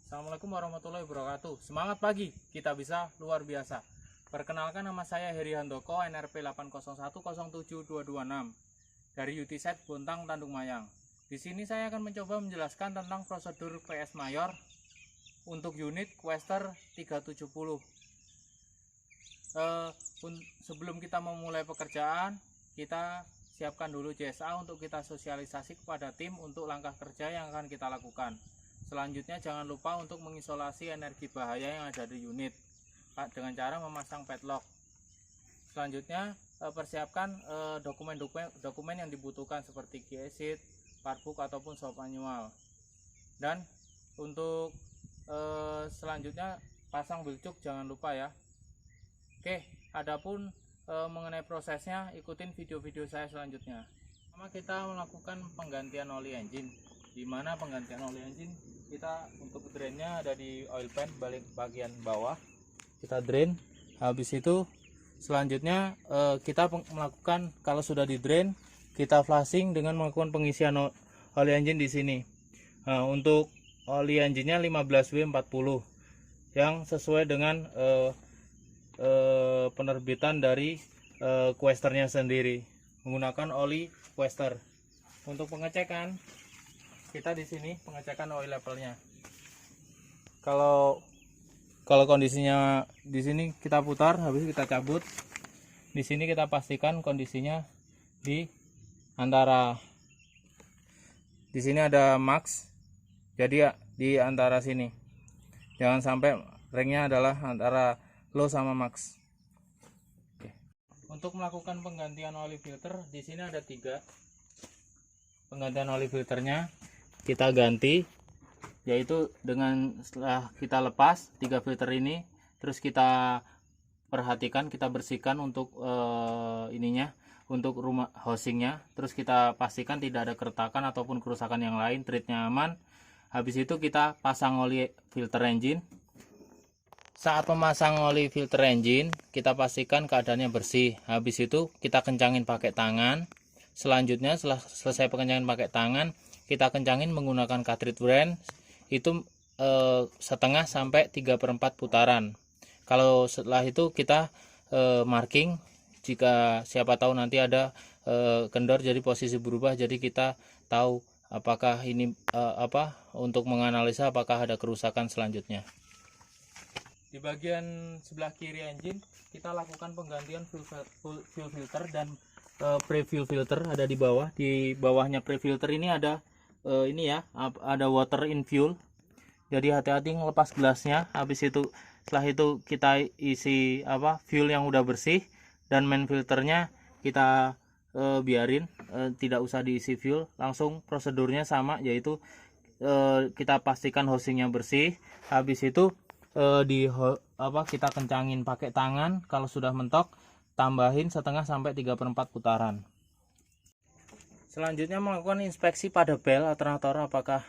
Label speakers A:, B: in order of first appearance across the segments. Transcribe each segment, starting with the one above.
A: Assalamualaikum warahmatullahi wabarakatuh. Semangat pagi, kita bisa luar biasa. Perkenalkan, nama saya Heri Handoko, NRP 8010726 dari UTZ Bontang Tandung Mayang. Di sini saya akan mencoba menjelaskan tentang prosedur PS Mayor untuk unit Quester 370. Sebelum kita memulai pekerjaan, kita siapkan dulu JSA untuk kita sosialisasi kepada tim untuk langkah kerja yang akan kita lakukan. Selanjutnya jangan lupa untuk mengisolasi energi bahaya yang ada di unit dengan cara memasang padlock. Selanjutnya persiapkan dokumen yang dibutuhkan seperti key exit, partbook ataupun shop manual. Dan untuk selanjutnya pasang bilcuk jangan lupa ya. Oke, adapun mengenai prosesnya ikutin video-video saya selanjutnya. Pertama kita melakukan penggantian oli engine. Di mana penggantian oli engine, kita untuk drainnya ada di oil pan balik bagian bawah, kita drain. Habis itu selanjutnya kita melakukan, kalau sudah di drain, kita flushing dengan melakukan pengisian oli engine di sini. Untuk oli engine-nya 15W40 yang sesuai dengan penerbitan dari Questernya sendiri, menggunakan oli Quester. Untuk pengecekan, kita di sini pengecekan oil levelnya. Kalau kondisinya di sini kita putar, habis kita cabut. Di sini kita pastikan kondisinya di antara, di sini ada max, jadi di antara sini. Jangan sampai ringnya adalah antara low sama max. Oke. Untuk melakukan penggantian oli filter, di sini ada 3 penggantian oli filternya. Kita ganti, yaitu dengan setelah kita lepas 3 filter ini, terus kita perhatikan, kita bersihkan untuk ininya, untuk rumah housingnya, terus kita pastikan tidak ada keretakan ataupun kerusakan yang lain, treatnya aman. Habis itu kita pasang oli filter engine. Saat memasang oli filter engine, kita pastikan keadaannya bersih. Habis itu kita kencangin pakai tangan. Selanjutnya setelah selesai pengencangan pakai tangan, kita kencangin menggunakan cartridge wrench itu setengah sampai 3/4 putaran. Kalau setelah itu kita marking, jika siapa tahu nanti ada kendor jadi posisi berubah, jadi kita tahu apakah ini untuk menganalisa apakah ada kerusakan selanjutnya. Di bagian sebelah kiri engine kita lakukan penggantian fuel filter dan pre-fuel filter ada di bawah. Di bawahnya pre-filter ini ada ini ya, ada water in fuel. Jadi hati-hati ngelepas gelasnya. Habis itu setelah itu kita isi fuel yang udah bersih, dan main filternya kita biarin, tidak usah diisi fuel. Langsung prosedurnya sama, yaitu kita pastikan housingnya bersih. Habis itu kita kencangin pakai tangan. Kalau sudah mentok, tambahin setengah sampai 3/4 putaran. Selanjutnya melakukan inspeksi pada bel alternator apakah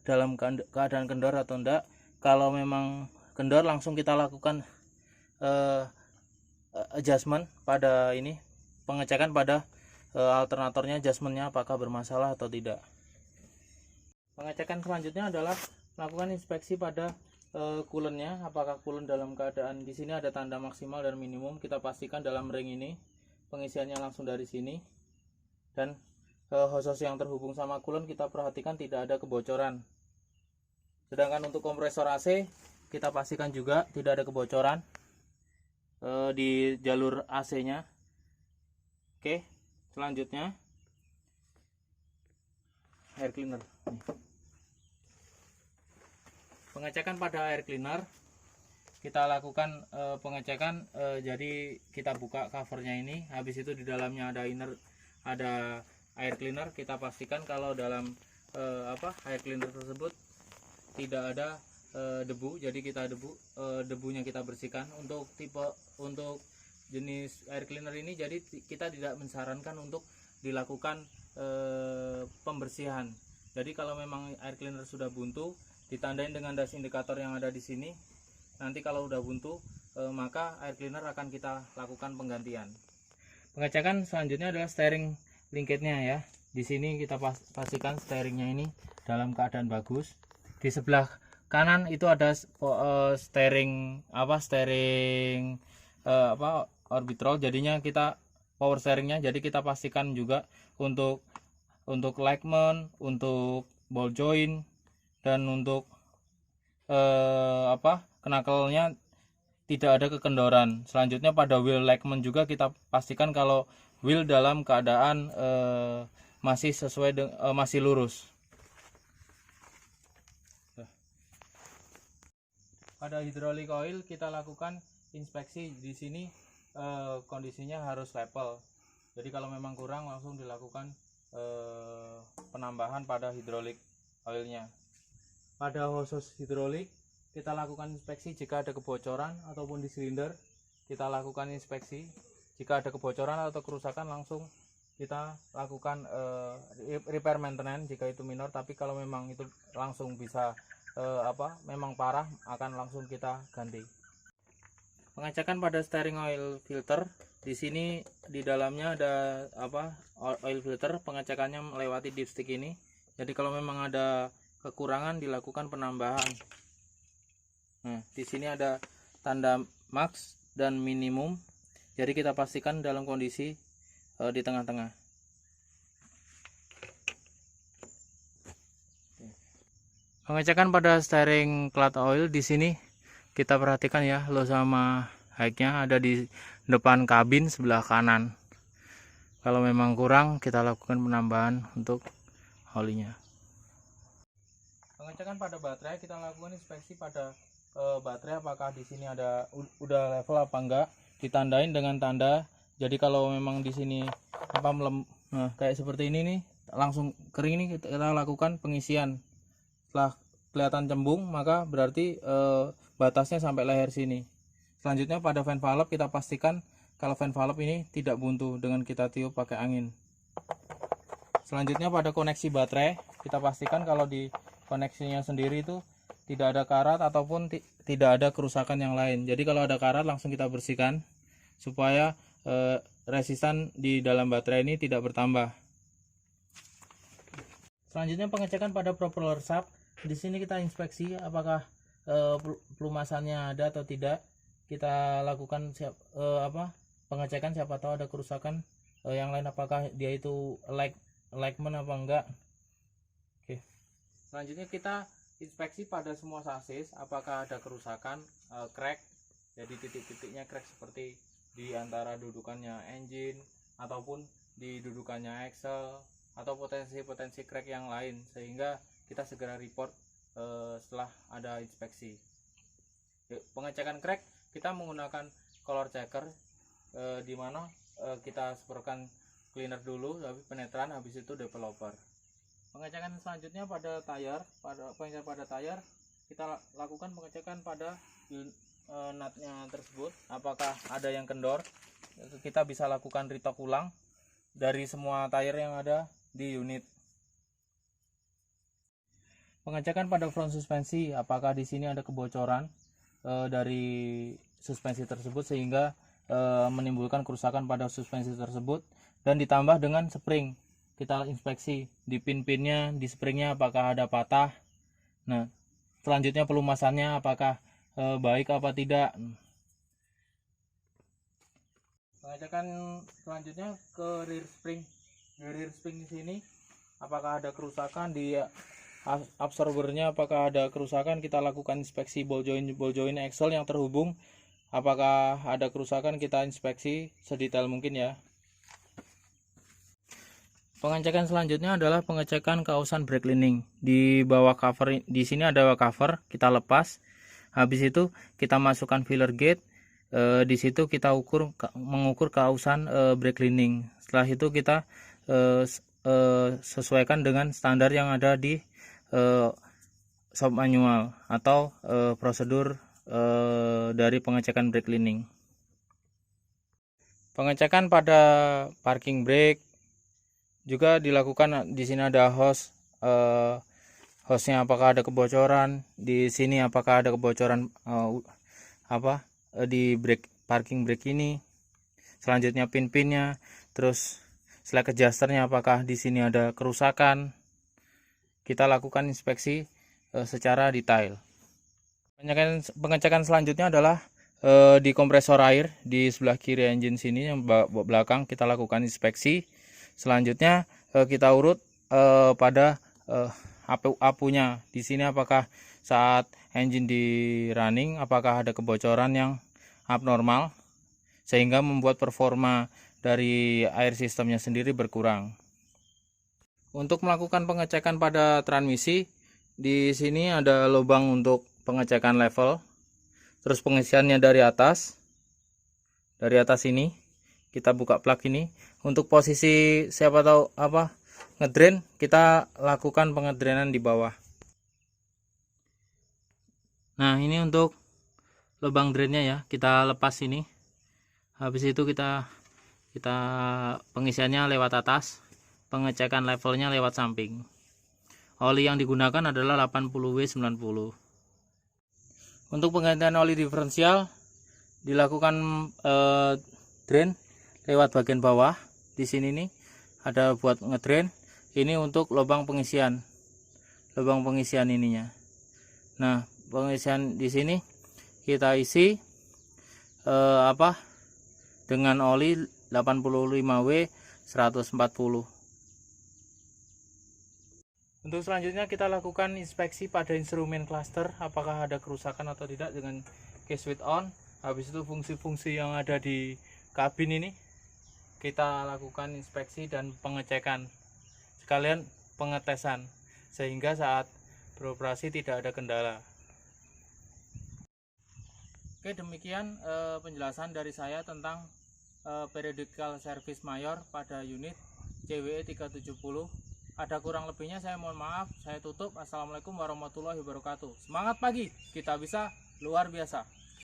A: dalam keadaan kendor atau enggak. Kalau memang kendor, langsung kita lakukan adjustment pada ini, pengecekan pada alternatornya, adjustmentnya apakah bermasalah atau tidak. Pengecekan selanjutnya adalah melakukan inspeksi pada coolant-nya, apakah coolant dalam keadaan, di sini ada tanda maksimal dan minimum, kita pastikan dalam ring ini pengisiannya langsung dari sini. Dan hose yang terhubung sama coolant kita perhatikan tidak ada kebocoran. Sedangkan untuk kompresor AC kita pastikan juga tidak ada kebocoran di jalur AC-nya. Oke, selanjutnya air cleaner. Pengecekan pada air cleaner, kita lakukan pengecekan, jadi kita buka covernya ini. Habis itu di dalamnya ada air cleaner. Kita pastikan kalau dalam air cleaner tersebut tidak ada debu, jadi debunya kita bersihkan. Untuk jenis air cleaner ini, jadi kita tidak mensarankan untuk dilakukan pembersihan. Jadi kalau memang air cleaner sudah buntu, ditandain dengan das indikator yang ada di sini. Nanti kalau udah buntu, maka air cleaner akan kita lakukan penggantian. Pengecekan selanjutnya adalah steering linketnya ya. Di sini kita pastikan steeringnya ini dalam keadaan bagus. Di sebelah kanan itu ada steering orbitrol, jadinya kita power steeringnya, jadi kita pastikan juga untuk alignment, untuk ball joint, dan untuk knuckle-nya tidak ada kekendoran. Selanjutnya pada wheel alignment juga kita pastikan kalau wheel dalam keadaan masih masih lurus. Pada hydraulic oil kita lakukan inspeksi di sini, kondisinya harus level. Jadi kalau memang kurang langsung dilakukan penambahan pada hydraulic oilnya. Pada hoses hidrolik kita lakukan inspeksi jika ada kebocoran, ataupun di silinder kita lakukan inspeksi. Jika ada kebocoran atau kerusakan langsung kita lakukan repair maintenance jika itu minor, tapi kalau memang itu langsung bisa memang parah, akan langsung kita ganti. Pengecekan pada steering oil filter, di sini di dalamnya ada oil filter, pengecekannya melewati dipstick ini. Jadi kalau memang ada kekurangan dilakukan penambahan. Nah, di sini ada tanda max dan minimum, jadi kita pastikan dalam kondisi di tengah-tengah. Pengecekan pada steering clutch oil, di sini kita perhatikan ya, low sama high-nya ada di depan kabin sebelah kanan. Kalau memang kurang kita lakukan penambahan untuk olinya. Pengecekan pada baterai, kita lakukan inspeksi pada baterai apakah di sini ada udah level apa enggak, ditandain dengan tanda. Jadi kalau memang di sini kayak seperti ini nih, langsung kering nih, kita lakukan pengisian. Setelah kelihatan cembung, maka berarti batasnya sampai leher sini. Selanjutnya pada fan valve kita pastikan kalau fan valve ini tidak buntu dengan kita tiup pakai angin. Selanjutnya pada koneksi baterai kita pastikan kalau di koneksinya sendiri itu tidak ada karat ataupun tidak ada kerusakan yang lain. Jadi kalau ada karat langsung kita bersihkan supaya resistan di dalam baterai ini tidak bertambah. Selanjutnya pengecekan pada propeller shaft. Di sini kita inspeksi apakah pelumasannya ada atau tidak. Kita lakukan pengecekan, siapa tahu ada kerusakan yang lain, apakah dia itu alignment apa enggak. Oke. Selanjutnya kita inspeksi pada semua sasis apakah ada kerusakan, crack. Jadi titik-titiknya crack seperti di antara dudukannya engine ataupun di dudukannya axle, atau potensi crack yang lain, sehingga kita segera report setelah ada inspeksi. Pengecekan crack kita menggunakan color checker, di mana kita semprotkan cleaner dulu, habis penetran, habis itu developer. Pengecekan selanjutnya pada tayar, kita lakukan pengecekan pada nutnya tersebut, apakah ada yang kendor. Kita bisa lakukan retok ulang dari semua tayar yang ada di unit. Pengecekan pada front suspensi, apakah di sini ada kebocoran dari suspensi tersebut sehingga menimbulkan kerusakan pada suspensi tersebut, dan ditambah dengan spring. Kita inspeksi di pin-pinnya, di springnya apakah ada patah. Nah, selanjutnya pelumasannya apakah baik apa tidak. Pengecekan selanjutnya ke rear spring. Di rear spring di sini apakah ada kerusakan di absorbernya, apakah ada kerusakan. Kita lakukan inspeksi ball joint axle yang terhubung, apakah ada kerusakan, kita inspeksi sedetail mungkin ya. Pengecekan selanjutnya adalah pengecekan kausan brake lining. Di bawah cover, di sini ada cover, kita lepas. Habis itu kita masukkan filler gauge. Di situ kita mengukur kausan brake lining. Setelah itu kita sesuaikan dengan standar yang ada di shop manual atau prosedur dari pengecekan brake lining. Pengecekan pada parking brake juga dilakukan. Di sini ada hostnya apakah ada kebocoran, di sini apakah ada kebocoran di parking brake ini. Selanjutnya pin-pinnya, terus slack adjusternya apakah di sini ada kerusakan. Kita lakukan inspeksi secara detail. Pengecekan selanjutnya adalah di kompresor air di sebelah kiri engine sini yang belakang kita lakukan inspeksi. Selanjutnya kita urut pada apunya. Di sini apakah saat engine di running apakah ada kebocoran yang abnormal sehingga membuat performa dari air sistemnya sendiri berkurang. Untuk melakukan pengecekan pada transmisi, di sini ada lubang untuk pengecekan level, terus pengisiannya dari atas ini kita buka plug ini. Untuk posisi siapa tahu apa ngedrain, kita lakukan pengedrainan di bawah. Nah, ini untuk lubang drainnya ya, kita lepas ini. Habis itu kita pengisiannya lewat atas, pengecekan levelnya lewat samping. Oli yang digunakan adalah 80W90. Untuk penggantian oli diferensial dilakukan drain lewat bagian bawah. Di sini nih ada buat ngedrain. Ini untuk lubang pengisian ininya. Nah, pengisian di sini kita isi dengan oli 85W140. Untuk selanjutnya kita lakukan inspeksi pada instrumen cluster apakah ada kerusakan atau tidak dengan key switch on. Habis itu fungsi-fungsi yang ada di kabin ini kita lakukan inspeksi dan pengecekan sekalian pengetesan sehingga saat beroperasi tidak ada kendala. Oke, demikian penjelasan dari saya tentang periodical service mayor pada unit CWE 370. Ada kurang lebihnya saya mohon maaf, saya tutup. Assalamualaikum warahmatullahi wabarakatuh. Semangat pagi, kita bisa luar biasa.